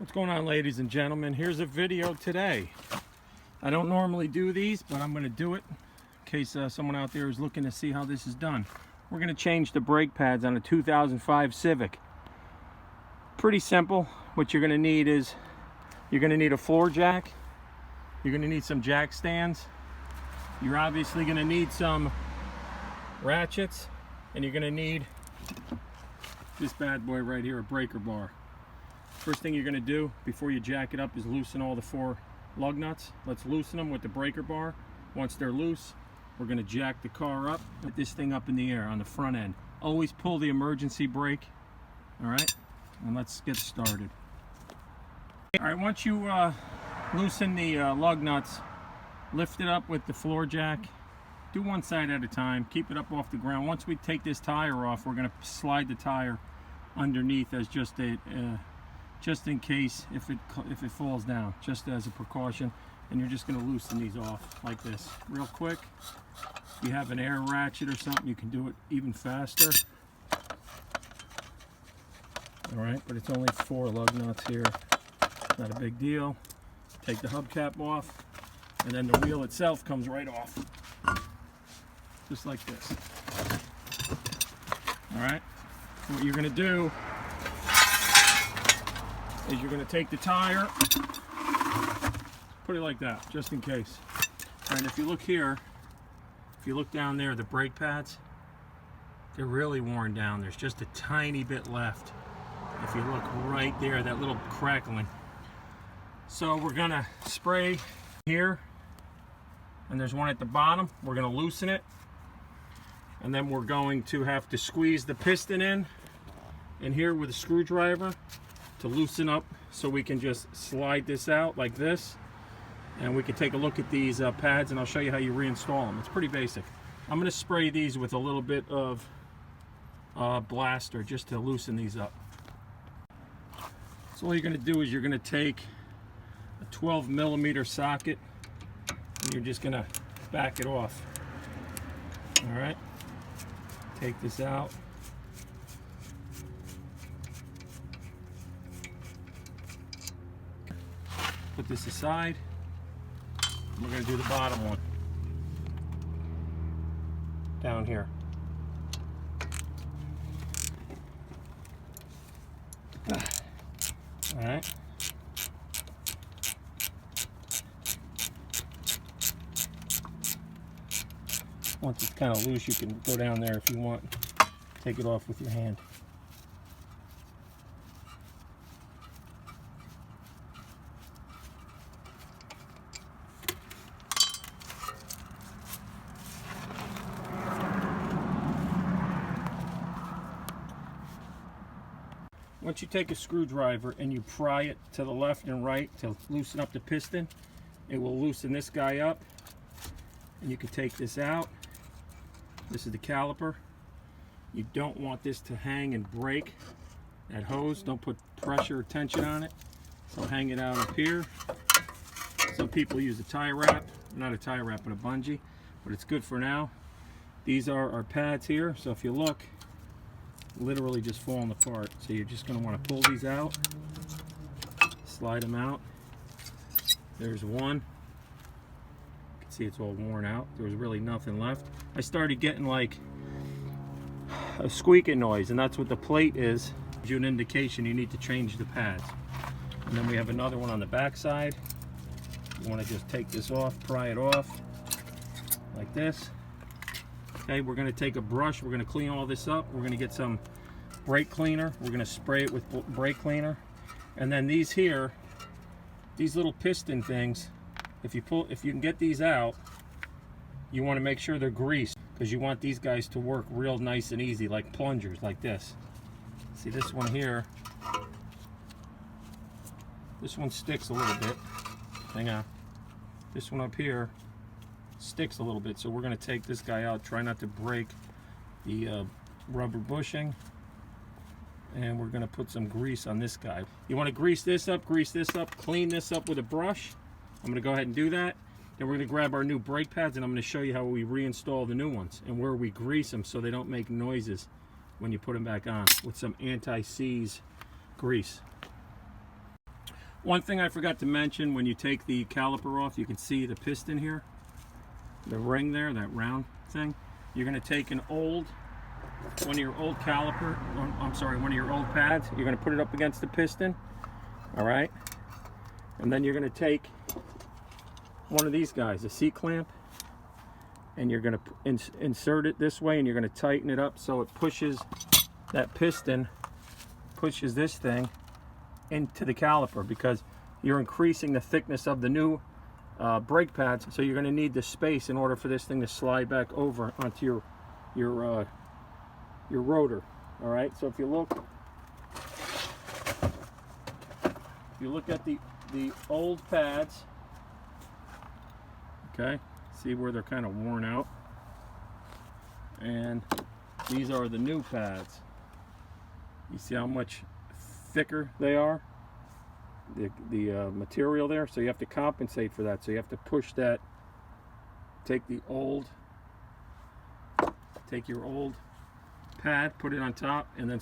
What's going on, ladies and gentlemen? Here's a video today. I don't normally do these, but I'm going to do it in case someone out there is looking to see how this is done. We're going to change the brake pads on a 2005 Civic. Pretty simple. What you're going to need is you're going to need a floor jack. You're going to need some jack stands. You're obviously going to need some ratchets, and you're going to need this bad boy right here, a breaker bar. First thing you're going to do before you jack it up is loosen all the 4 lug nuts. Let's loosen them with the breaker bar. Once they're loose, we're going to jack the car up, put this thing up in the air on the front end. Always pull the emergency brake. All right, and let's get started. All right, once you loosen the lug nuts, lift it up with the floor jack. Do one side at a time. Keep it up off the ground. Once we take this tire off, we're going to slide the tire underneath as just in case if it falls down, just as a precaution. And you're just going to loosen these off like this real quick. If you have an air ratchet or something, you can do it even faster. All right, but it's only 4 lug nuts here, not a big deal. Take the hubcap off, and then the wheel itself comes right off, just like this. All right, what you're going to do is you're going to take the tire, put it like that, just in case. And if you look here, if you look down there, the brake pads, they're really worn down. There's just a tiny bit left. If you look right there, that little crackling. So we're going to spray here, and there's one at the bottom. We're going to loosen it, and then we're going to have to squeeze the piston in here with a screwdriver to loosen up, so we can just slide this out like this, and we can take a look at these pads, and I'll show you how you reinstall them. It's pretty basic. I'm going to spray these with a little bit of blaster just to loosen these up. So all you're going to do is you're going to take a 12mm socket, and you're just going to back it off. All right, take this out. Put this aside. We're going to do the bottom one down here. All right. Once it's kind of loose, you can go down there if you want. Take it off with your hand. Once you take a screwdriver and you pry it to the left and right to loosen up the piston, it will loosen this guy up, and you can take this out. This is the caliper. You don't want this to hang and break. That hose, don't put pressure or tension on it. So hang it out up here. Some people use a tie wrap, not a tie wrap, but a bungee, but it's good for now. These are our pads here, so if you look, literally just falling apart. So you're just going to want to pull these out, slide them out. There's one. You can see it's all worn out. There was really nothing left. I started getting like a squeaking noise, and that's what the plate is. Gives you an indication you need to change the pads. And then we have another one on the back side. You want to just take this off, pry it off like this. Okay, we're going to take a brush, we're going to clean all this up. We're going to get some brake cleaner. We're going to spray it with brake cleaner. And then these here, these little piston things, if you can get these out, you want to make sure they're greased, because you want these guys to work real nice and easy, like plungers, like this. See this one here? This one sticks a little bit. Hang on. This one up here sticks a little bit, so we're going to take this guy out. Try not to break the rubber bushing, and we're going to put some grease on this guy. You want to grease this up, clean this up with a brush. I'm going to go ahead and do that. Then we're going to grab our new brake pads, and I'm going to show you how we reinstall the new ones and where we grease them so they don't make noises when you put them back on with some anti-seize grease. One thing I forgot to mention, when you take the caliper off, you can see the piston here, the ring there, that round thing. You're going to take one of your old caliper, I'm sorry, one of your old pads. You're going to put it up against the piston, all right? And then you're going to take one of these guys, a C-clamp, and you're going to insert it this way, and you're going to tighten it up so it pushes that piston, pushes this thing into the caliper, because you're increasing the thickness of the new brake pads, so you're going to need the space in order for this thing to slide back over onto your rotor. All right, so if you look at the old pads, okay, see where they're kind of worn out, and these are the new pads. You see how much thicker they are, the material there, so you have to compensate for that. So you have to push that, take your old pad, put it on top, and then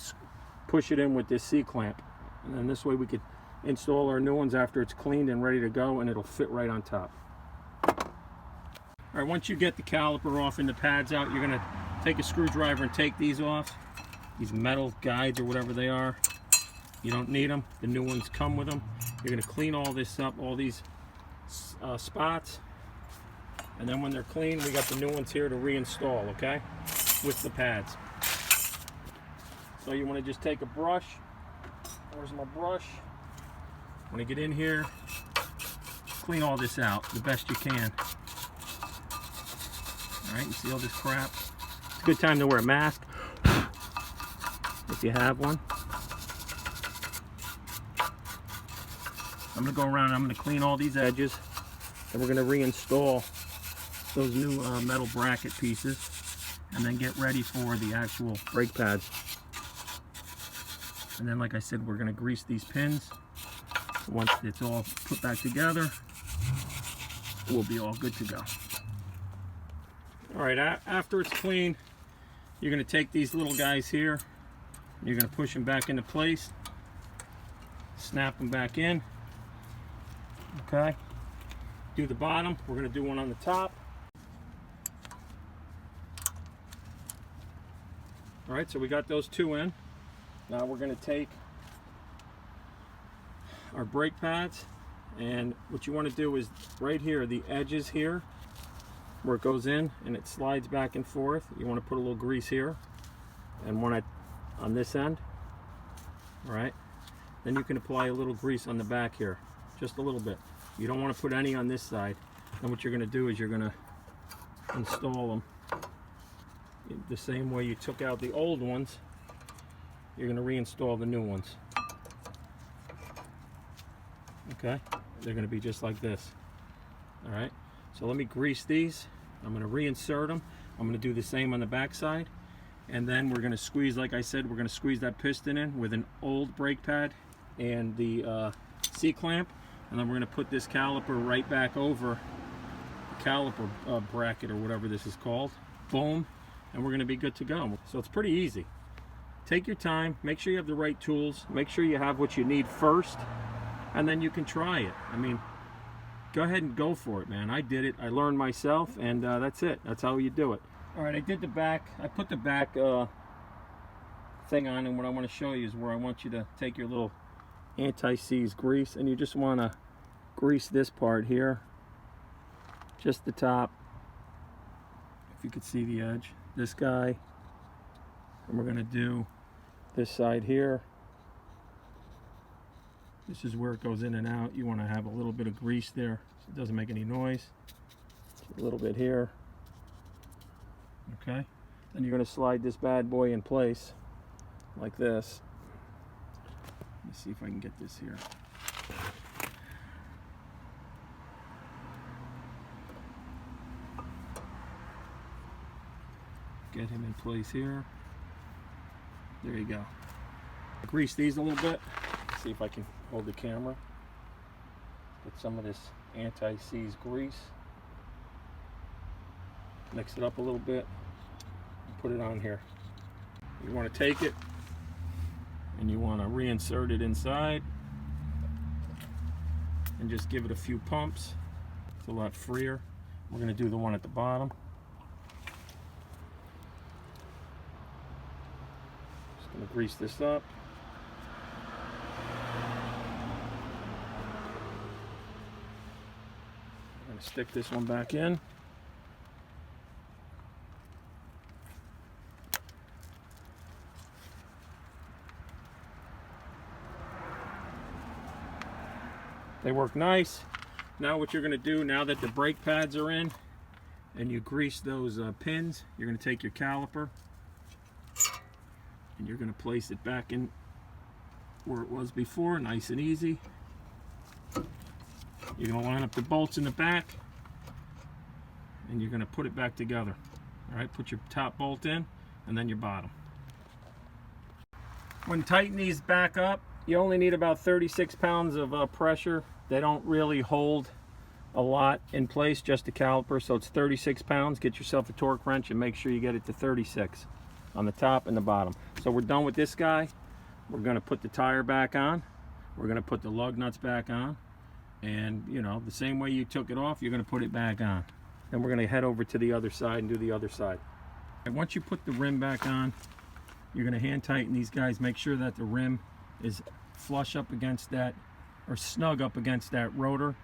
push it in with this C-clamp, and then this way we could install our new ones after it's cleaned and ready to go, and it'll fit right on top. All right, once you get the caliper off and the pads out, you're going to take a screwdriver and take these off, these metal guides or whatever they are. You don't need them. The new ones come with them. You're going to clean all this up, all these spots, and then when they're clean, we got the new ones here to reinstall, okay, with the pads. So you want to just take a brush. Where's my brush? When you get in here, clean all this out the best you can. All right, you see all this crap? It's a good time to wear a mask if you have one. I'm going to go around and I'm going to clean all these edges, and we're going to reinstall those new metal bracket pieces, and then get ready for the actual brake pads. And then, like I said, we're going to grease these pins. Once it's all put back together, we'll be all good to go. All right, after it's clean, you're going to take these little guys here, you're going to push them back into place, snap them back in. Okay, do the bottom. We're going to do one on the top. All right, so we got those two in. Now we're going to take our brake pads, and what you want to do is right here, the edges here, where it goes in and it slides back and forth, you want to put a little grease here, and one on this end. All right, then you can apply a little grease on the back here, just a little bit. You don't want to put any on this side. And what you're going to do is you're going to install them the same way you took out the old ones. You're going to reinstall the new ones. Okay, they're going to be just like this. All right, so let me grease these. I'm going to reinsert them. I'm going to do the same on the back side, and then we're going to squeeze, like I said, we're going to squeeze that piston in with an old brake pad and the C-clamp, and then we're going to put this caliper right back over the caliper bracket or whatever this is called. Boom, and we're going to be good to go. So it's pretty easy. Take your time, make sure you have the right tools, make sure you have what you need first, and then you can try it. I mean, go ahead and go for it, man. I did it, I learned myself, and that's it. That's how you do it. All right, I did the back, I put the back thing on, and what I want to show you is where I want you to take your little anti-seize grease, and you just want to grease this part here, just the top, if you could see the edge, this guy, and we're going to do this side here. This is where it goes in and out. You want to have a little bit of grease there so it doesn't make any noise. A little bit here. Okay, then you're going to slide this bad boy in place like this. Let me see if I can get this here. Get him in place here. There you go. Grease these a little bit. See if I can hold the camera. Put some of this anti-seize grease. Mix it up a little bit. And put it on here. You want to take it and you want to reinsert it inside. and just give it a few pumps. It's a lot freer. We're going to do the one at the bottom. Just going to grease this up. I'm going to stick this one back in. They work nice. Now what you're going to do, now that the brake pads are in and you grease those pins, you're going to take your caliper and you're going to place it back in where it was before, nice and easy. You're going to line up the bolts in the back and you're going to put it back together. All right, put your top bolt in and then your bottom. When tightening these back up, you only need about 36 pounds of pressure. They don't really hold a lot in place, just the caliper, so it's 36 pounds. Get yourself a torque wrench and make sure you get it to 36 on the top and the bottom. So we're done with this guy. We're going to put the tire back on. We're going to put the lug nuts back on. And, you know, the same way you took it off, you're going to put it back on. Then we're going to head over to the other side and do the other side. And once you put the rim back on, you're going to hand tighten these guys. Make sure that the rim is flush up against that, or snug up against that rotor,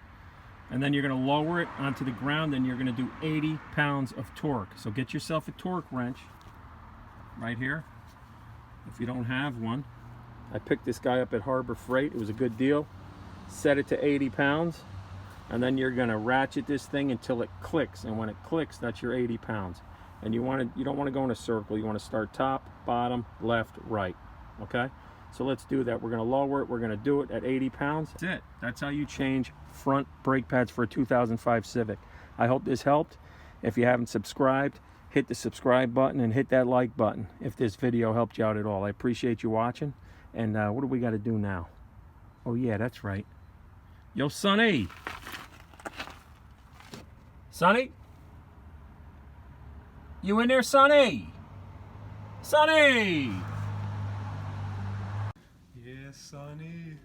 and then you're going to lower it onto the ground, and you're going to do 80 pounds of torque. So get yourself a torque wrench right here if you don't have one. I picked this guy up at Harbor Freight. It was a good deal. Set it to 80 pounds, and then you're going to ratchet this thing until it clicks, and when it clicks, that's your 80 pounds. And you don't want to go in a circle. You want to start top, bottom, left, right. Okay? So let's do that. We're going to lower it. We're going to do it at 80 pounds. That's it. That's how you change front brake pads for a 2005 Civic. I hope this helped. If you haven't subscribed, hit the subscribe button and hit that like button if this video helped you out at all. I appreciate you watching. And what do we got to do now? Oh, yeah, that's right. Yo, Sonny. Sonny? You in there, Sonny? Sonny! Yeah, Sonny.